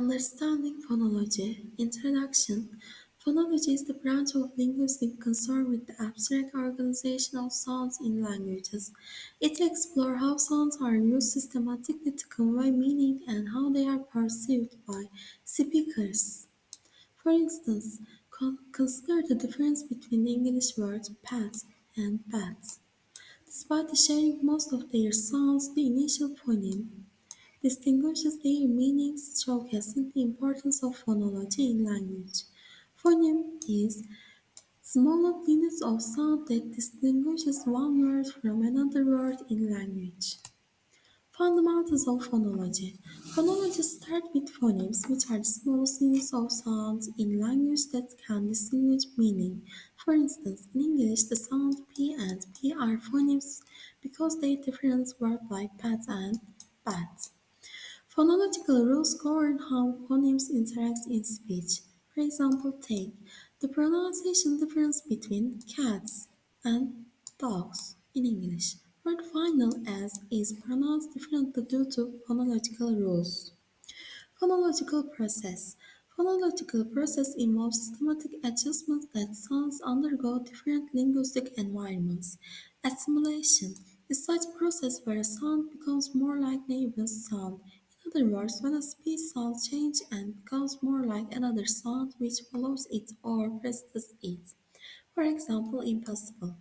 Understanding phonology. Introduction. Phonology is the branch of linguistics concerned with the abstract organization of sounds in languages. It explores how sounds are used systematically to convey meaning and how they are perceived by speakers. For instance, consider the difference between the English words pat and bat. Despite sharing most of their sounds, the initial phoneme distinguishes their meanings, showcasing the importance of phonology in language. Phoneme is small units of sound that distinguishes one word from another word in language. Fundamentals of phonology. Phonology starts with phonemes, which are the smallest units of sounds in language that can distinguish meaning. For instance, in English, the sound P and P are phonemes because they difference words like pat and bat. Phonological rules govern how phonemes interact in speech. For example, take the pronunciation difference between cats and dogs in English. Word final s is pronounced differently due to phonological rules. Phonological process. Phonological process involves systematic adjustments that sounds undergo different linguistic environments. Assimilation is such process where a sound becomes more like neighbor's sound. In other words, when a speech sound changes and becomes more like another sound which follows it or precedes it. For example, impossible.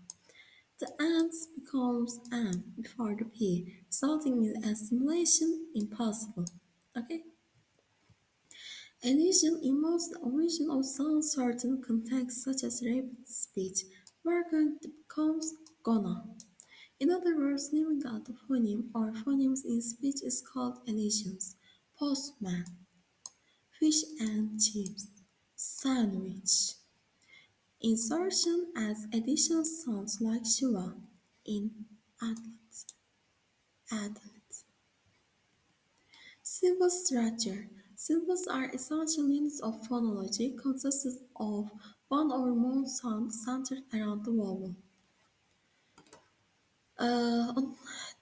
The ants becomes am before the p, resulting in assimilation impossible. Okay? Elision involves the omission of some certain contexts such as rapid speech, where going becomes gonna. In other words, leaving out the phoneme or phonemes in speech is called elisions. Postman, fish and chips, sandwich. Insertion as additional sounds like Shiva in adults. Adults. Syllable structure. Syllables are essential units of phonology consisting of one or more sounds centered around the vowel. Uh,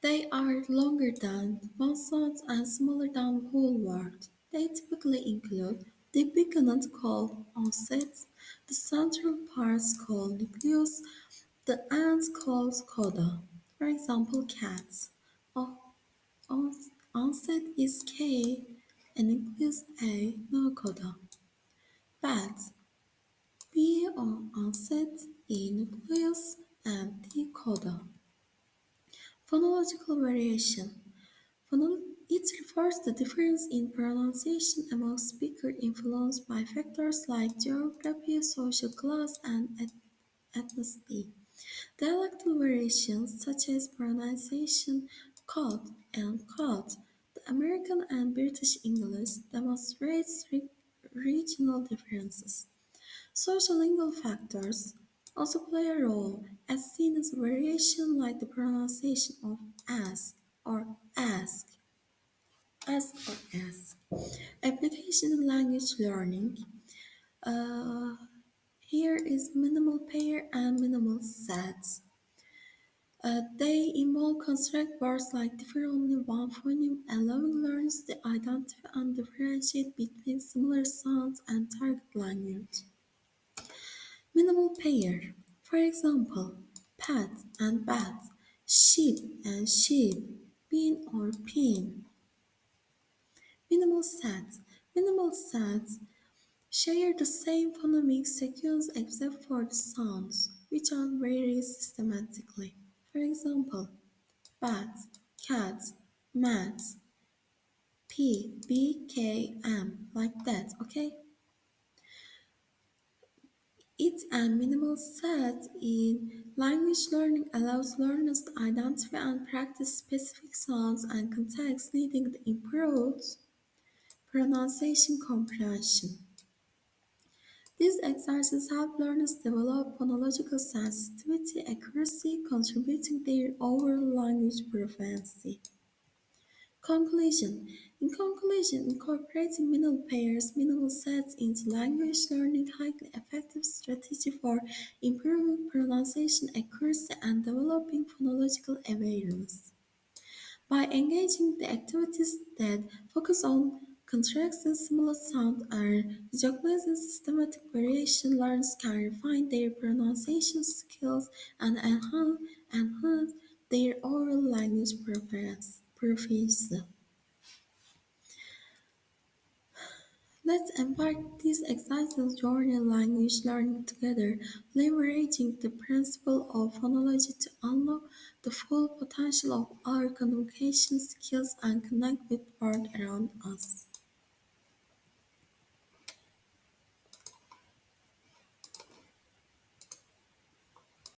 they are longer than one sound and smaller than whole word. They typically include the beginning called onset, the central parts called nucleus, the ends called coda. For example, cats. Onset is K and nucleus A, no coda. Bats. B on onset, E nucleus, and T coda. Phonological variation. It refers to difference in pronunciation among speakers influenced by factors like geography, social class, and ethnicity. Dialectal variations such as pronunciation "cod" and "cod", the American and British English, demonstrates regional differences. Sociolingual factors also play a role, as seen as variation like the pronunciation of "ask" or "ask", "ask" or "ask". Application in language learning. Uh, Here is minimal pair and minimal sets. They involve construct words like differ only one phoneme, allowing learners to identify and differentiate between similar sounds and target language. Minimal pair. For example, pat and bat, sheep and sheep, bean or pin. Minimal sets. Minimal sets share the same phonemic sequence except for the sounds, which are varied systematically. For example, bats, cats, mats, P, B, K, M, like that, okay? It and minimal set in language learning allows learners to identify and practice specific sounds and contexts, leading to improved pronunciation comprehension. These exercises help learners develop phonological sensitivity accuracy, contributing their overall language proficiency. Conclusion. In conclusion, incorporating minimal pairs, minimal sets into language learning highly effective strategy for improving pronunciation accuracy and developing phonological awareness. By engaging the activities that focus on Contracts in similar sound and recognizing systematic variation, learners can refine their pronunciation skills and enhance their oral language proficiency. Let's embark this exciting journey in language learning together, leveraging the principle of phonology to unlock the full potential of our communication skills and connect with the world around us.